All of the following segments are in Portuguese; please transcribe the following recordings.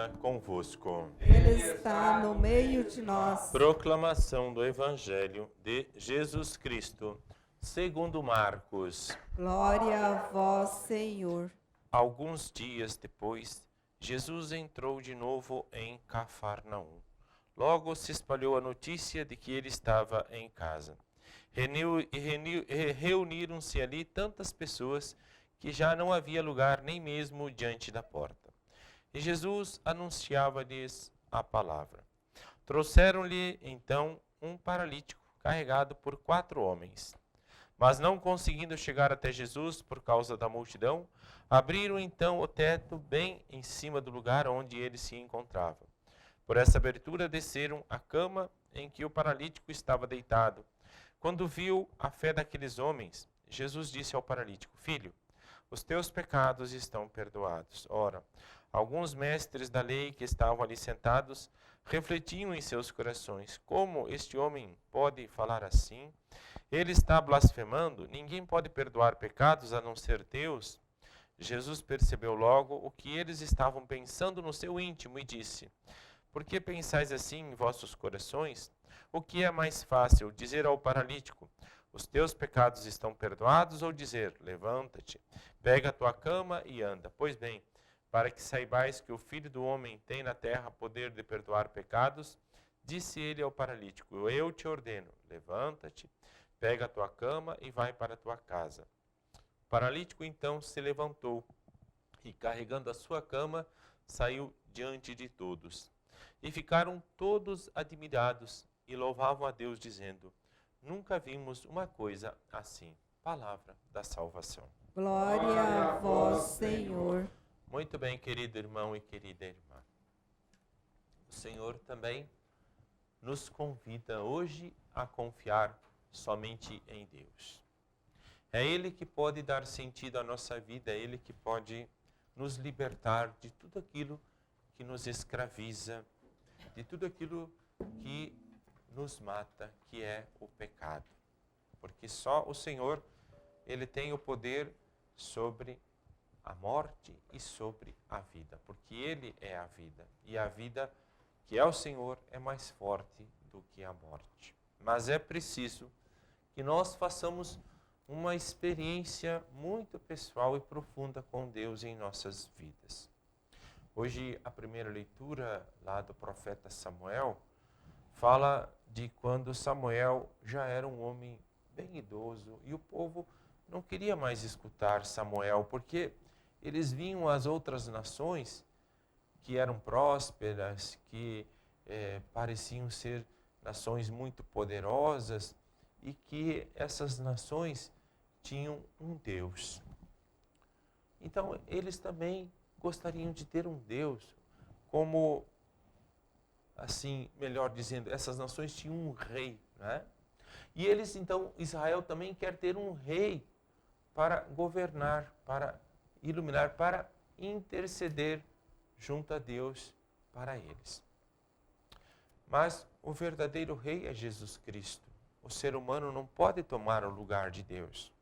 esteja convosco. Ele está no meio de nós. Proclamação do Evangelho de Jesus Cristo, segundo Marcos. Glória a vós, Senhor. Alguns dias depois, Jesus entrou de novo em Cafarnaum. Logo se espalhou a notícia de que ele estava em casa. Reuniram-se ali tantas pessoas que já não havia lugar nem mesmo diante da porta. E Jesus anunciava-lhes a palavra. Trouxeram-lhe então um paralítico carregado por 4 homens. Mas não conseguindo chegar até Jesus por causa da multidão, abriram então o teto bem em cima do lugar onde ele se encontrava. Por essa abertura desceram a cama em que o paralítico estava deitado. Quando viu a fé daqueles homens, Jesus disse ao paralítico: Filho, os teus pecados estão perdoados. Ora, alguns mestres da lei que estavam ali sentados refletiam em seus corações: como este homem pode falar assim? Ele está blasfemando? Ninguém pode perdoar pecados a não ser Deus. Jesus percebeu logo o que eles estavam pensando no seu íntimo e disse: Por que pensais assim em vossos corações? O que é mais fácil, dizer ao paralítico: Os teus pecados estão perdoados, ou dizer: Levanta-te, pega a tua cama e anda? Pois bem, para que saibais que o Filho do Homem tem na terra poder de perdoar pecados, disse ele ao paralítico: Eu te ordeno, levanta-te, pega a tua cama e vai para a tua casa. O paralítico então se levantou e, carregando a sua cama, saiu diante de todos. E ficaram todos admirados e louvavam a Deus, dizendo: Nunca vimos uma coisa assim. Palavra da salvação. Glória a vós, Senhor. Muito bem, querido irmão e querida irmã. O Senhor também nos convida hoje a confiar somente em Deus. É Ele que pode dar sentido à nossa vida, é Ele que pode nos libertar de tudo aquilo que nos escraviza, de tudo aquilo que nos mata, que é o pecado. Porque só o Senhor, Ele tem o poder sobre a morte e sobre a vida, porque Ele é a vida, e a vida que é o Senhor é mais forte do que a morte. Mas é preciso que nós façamos uma experiência muito pessoal e profunda com Deus em nossas vidas. Hoje, a primeira leitura lá do profeta Samuel fala de quando Samuel já era um homem bem idoso e o povo não queria mais escutar Samuel, porque eles viam as outras nações que eram prósperas, que pareciam ser nações muito poderosas e que essas nações tinham um Deus. Então, eles também gostariam de ter um Deus, como, assim, melhor dizendo, essas nações tinham um rei, né? E eles, então, Israel também quer ter um rei para governar, para iluminar, para interceder junto a Deus para eles. Mas o verdadeiro rei é Jesus Cristo. O ser humano não pode tomar o lugar de Deus.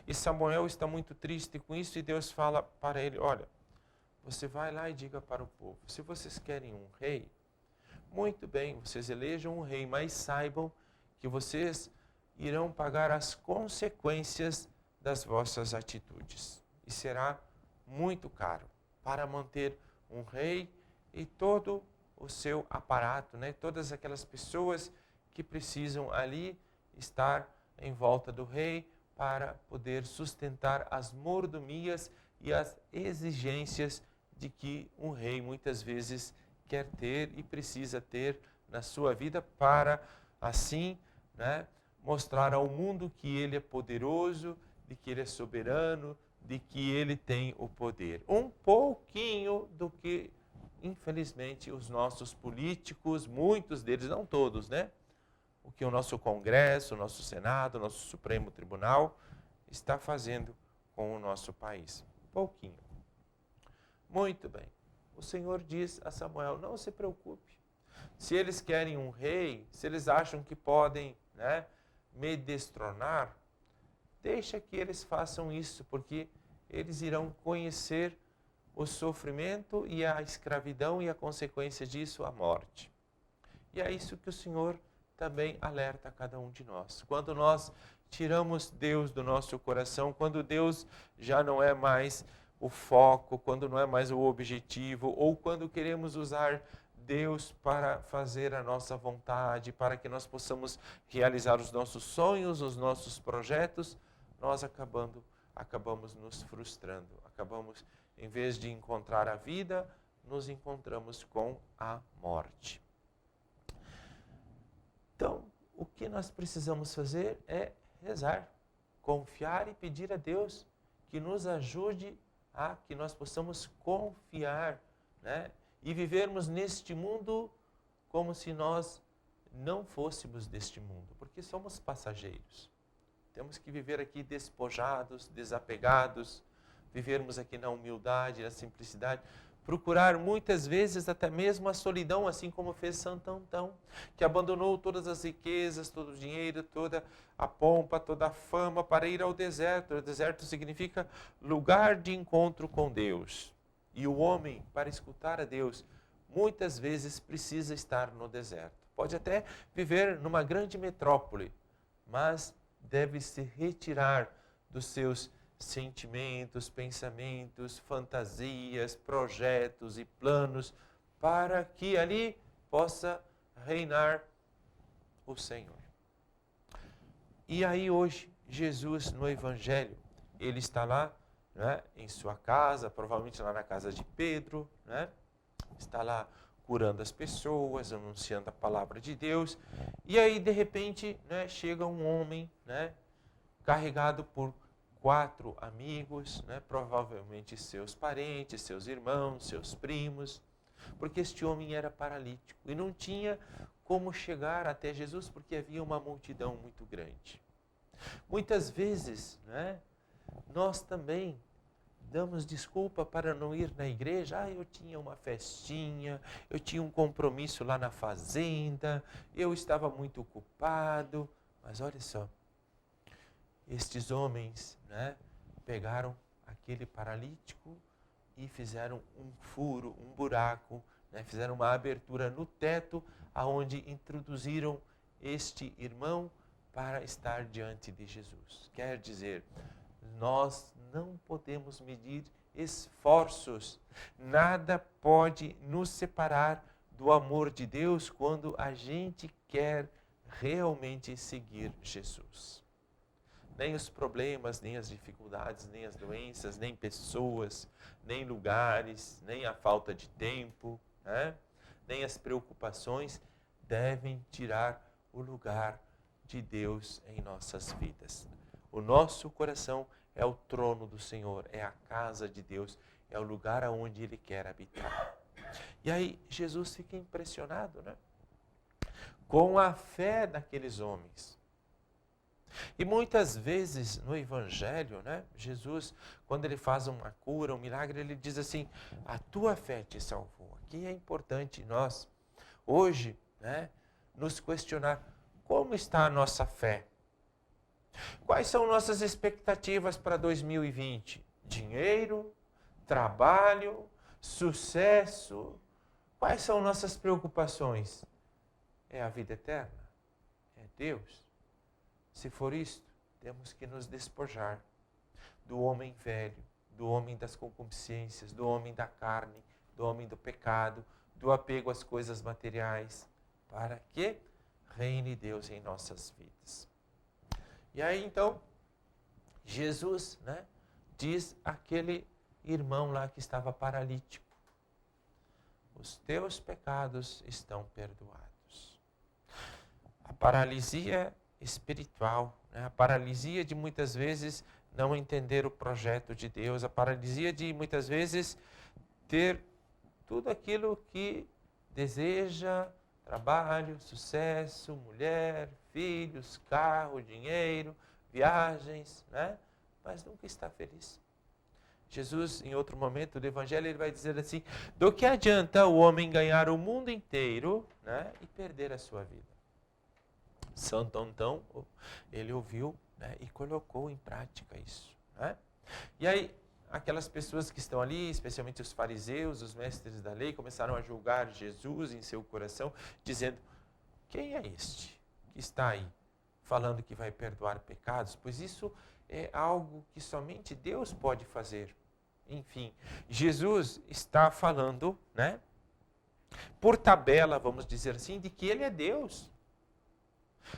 E Samuel está muito triste com isso e Deus fala para ele: olha, você vai lá e diga para o povo, se vocês querem um rei, muito bem, vocês elejam um rei, mas saibam que vocês irão pagar as consequências das vossas atitudes. E será muito caro para manter um rei e todo o seu aparato, né? Todas aquelas pessoas que precisam ali estar em volta do rei para poder sustentar as mordomias e as exigências de que um rei muitas vezes quer ter e precisa ter na sua vida para, assim, né, mostrar ao mundo que ele é poderoso, de que ele é soberano, de que ele tem o poder. Um pouquinho do que, infelizmente, os nossos políticos, muitos deles, não todos, né? O que o nosso Congresso, o nosso Senado, o nosso Supremo Tribunal está fazendo com o nosso país. Um pouquinho. Muito bem. O Senhor diz a Samuel: não se preocupe. Se eles querem um rei, se eles acham que podem, né, me destronar, deixa que eles façam isso, porque eles irão conhecer o sofrimento e a escravidão e a consequência disso, a morte. E é isso que o Senhor também alerta a cada um de nós. Quando nós tiramos Deus do nosso coração, quando Deus já não é mais o foco, quando não é mais o objetivo, ou quando queremos usar Deus para fazer a nossa vontade, para que nós possamos realizar os nossos sonhos, os nossos projetos, nós acabamos nos frustrando. Acabamos, em vez de encontrar a vida, nos encontramos com a morte. Então, o que nós precisamos fazer é rezar, confiar e pedir a Deus que nos ajude a que nós possamos confiar, né? E vivermos neste mundo como se nós não fôssemos deste mundo, porque somos passageiros. Temos que viver aqui despojados, desapegados, vivermos aqui na humildade, na simplicidade, procurar muitas vezes até mesmo a solidão, assim como fez Santo Antão, que abandonou todas as riquezas, todo o dinheiro, toda a pompa, toda a fama para ir ao deserto. O deserto significa lugar de encontro com Deus. E o homem, para escutar a Deus, muitas vezes precisa estar no deserto. Pode até viver numa grande metrópole, mas deve se retirar dos seus sentimentos, pensamentos, fantasias, projetos e planos, para que ali possa reinar o Senhor. E aí hoje, Jesus no Evangelho, ele está lá, né, em sua casa, provavelmente lá na casa de Pedro, né, está lá curando as pessoas, anunciando a palavra de Deus, e aí de repente, né, chega um homem, né, carregado por 4 amigos, né, provavelmente seus parentes, seus irmãos, seus primos, porque este homem era paralítico e não tinha como chegar até Jesus porque havia uma multidão muito grande. Muitas vezes, né, nós também damos desculpa para não ir na igreja. Eu tinha uma festinha, eu tinha um compromisso lá na fazenda, eu estava muito ocupado. Mas olha só, estes homens, né, pegaram aquele paralítico e fizeram um furo, um buraco, né, fizeram uma abertura no teto, aonde introduziram este irmão para estar diante de Jesus. Quer dizer, nós não podemos medir esforços. Nada pode nos separar do amor de Deus quando a gente quer realmente seguir Jesus. Nem os problemas, nem as dificuldades, nem as doenças, nem pessoas, nem lugares, nem a falta de tempo, né, nem as preocupações devem tirar o lugar de Deus em nossas vidas. O nosso coração é o trono do Senhor, é a casa de Deus, é o lugar aonde Ele quer habitar. E aí Jesus fica impressionado, né, com a fé daqueles homens. E muitas vezes no Evangelho, né, Jesus, quando ele faz uma cura, um milagre, ele diz assim: a tua fé te salvou. Aqui é importante nós, hoje, né, nos questionar como está a nossa fé. Quais são nossas expectativas para 2020? Dinheiro, trabalho, sucesso. Quais são nossas preocupações? É a vida eterna? É Deus? Se for isto, temos que nos despojar do homem velho, do homem das concupiscências, do homem da carne, do homem do pecado, do apego às coisas materiais, para que reine Deus em nossas vidas. E aí então, Jesus, né, diz àquele irmão lá que estava paralítico: os teus pecados estão perdoados. A paralisia espiritual, né, a paralisia de muitas vezes não entender o projeto de Deus, a paralisia de muitas vezes ter tudo aquilo que deseja, trabalho, sucesso, mulher, filhos, carro, dinheiro, viagens, né? Mas nunca está feliz. Jesus, em outro momento do Evangelho, ele vai dizer assim: do que adianta o homem ganhar o mundo inteiro, né, e perder a sua vida? Santo Antão, ele ouviu, né, e colocou em prática isso, né? E aí, aquelas pessoas que estão ali, especialmente os fariseus, os mestres da lei, começaram a julgar Jesus em seu coração, dizendo: quem é este que está aí falando que vai perdoar pecados? Pois isso é algo que somente Deus pode fazer. Enfim, Jesus está falando, né, por tabela, vamos dizer assim, de que Ele é Deus.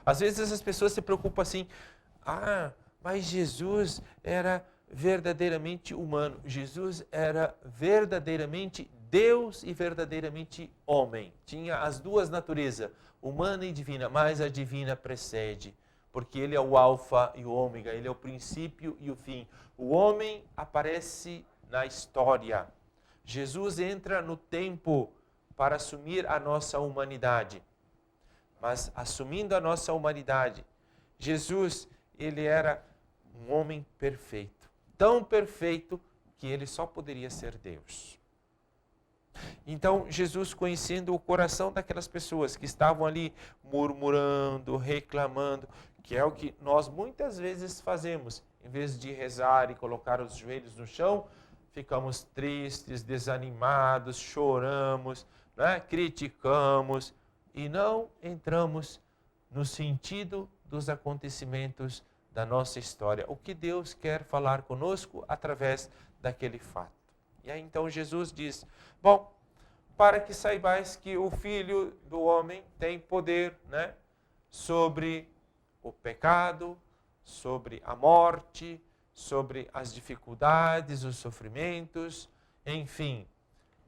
Às vezes as pessoas se preocupam assim: mas Jesus era verdadeiramente humano. Jesus era verdadeiramente Deus e verdadeiramente homem. Tinha as duas naturezas, humana e divina, mas a divina precede, porque Ele é o alfa e o ômega, Ele é o princípio e o fim. O homem aparece na história. Jesus entra no tempo para assumir a nossa humanidade. Mas assumindo a nossa humanidade, Jesus, Ele era um homem perfeito. Tão perfeito que Ele só poderia ser Deus. Então, Jesus, conhecendo o coração daquelas pessoas que estavam ali murmurando, reclamando, que é o que nós muitas vezes fazemos, em vez de rezar e colocar os joelhos no chão, ficamos tristes, desanimados, choramos, né? Criticamos e não entramos no sentido dos acontecimentos da nossa história. O que Deus quer falar conosco através daquele fato. E aí então Jesus diz: bom, para que saibais que o Filho do Homem tem poder, né, sobre o pecado, sobre a morte, sobre as dificuldades, os sofrimentos, enfim.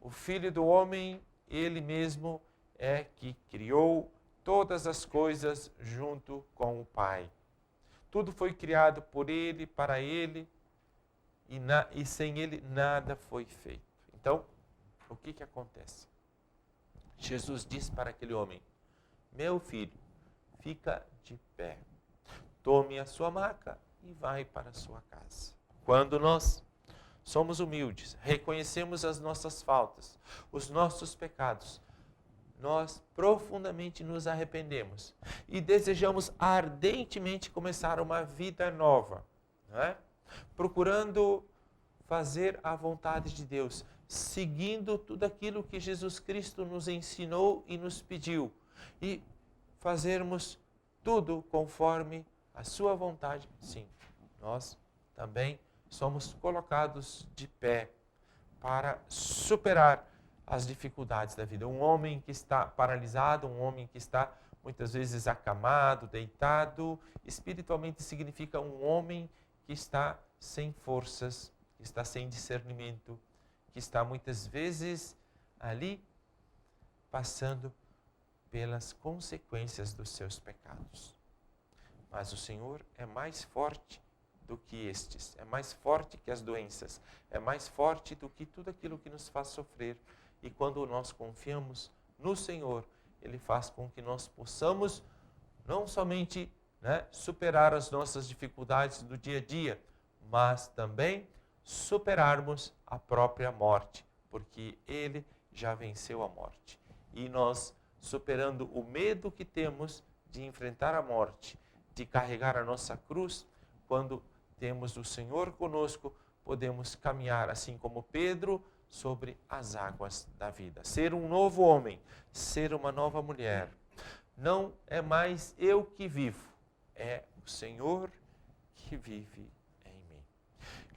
O Filho do Homem, Ele mesmo é que criou todas as coisas junto com o Pai. Tudo foi criado por Ele, para Ele, e sem Ele nada foi feito. Então, o que acontece? Jesus diz para aquele homem: meu filho, fica de pé, tome a sua maca e vai para a sua casa. Quando nós somos humildes, reconhecemos as nossas faltas, os nossos pecados, nós profundamente nos arrependemos e desejamos ardentemente começar uma vida nova, não é? Procurando fazer a vontade de Deus, seguindo tudo aquilo que Jesus Cristo nos ensinou e nos pediu, e fazermos tudo conforme a sua vontade. Sim, nós também somos colocados de pé para superar as dificuldades da vida. Um homem que está paralisado, um homem que está muitas vezes acamado, deitado, espiritualmente significa um homem que está sem forças, que está sem discernimento, que está muitas vezes ali passando pelas consequências dos seus pecados. Mas o Senhor é mais forte do que estes, é mais forte que as doenças, é mais forte do que tudo aquilo que nos faz sofrer. E quando nós confiamos no Senhor, Ele faz com que nós possamos não somente, né, superar as nossas dificuldades do dia a dia, mas também superarmos a própria morte, porque Ele já venceu a morte. E nós, superando o medo que temos de enfrentar a morte, de carregar a nossa cruz, quando temos o Senhor conosco, podemos caminhar, assim como Pedro, sobre as águas da vida. Ser um novo homem, ser uma nova mulher. Não é mais eu que vivo, é o Senhor que vive em mim.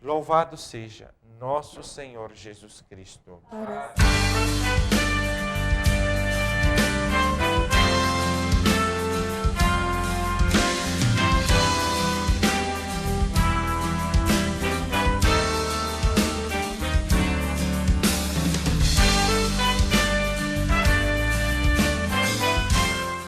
Louvado seja nosso Senhor Jesus Cristo. Para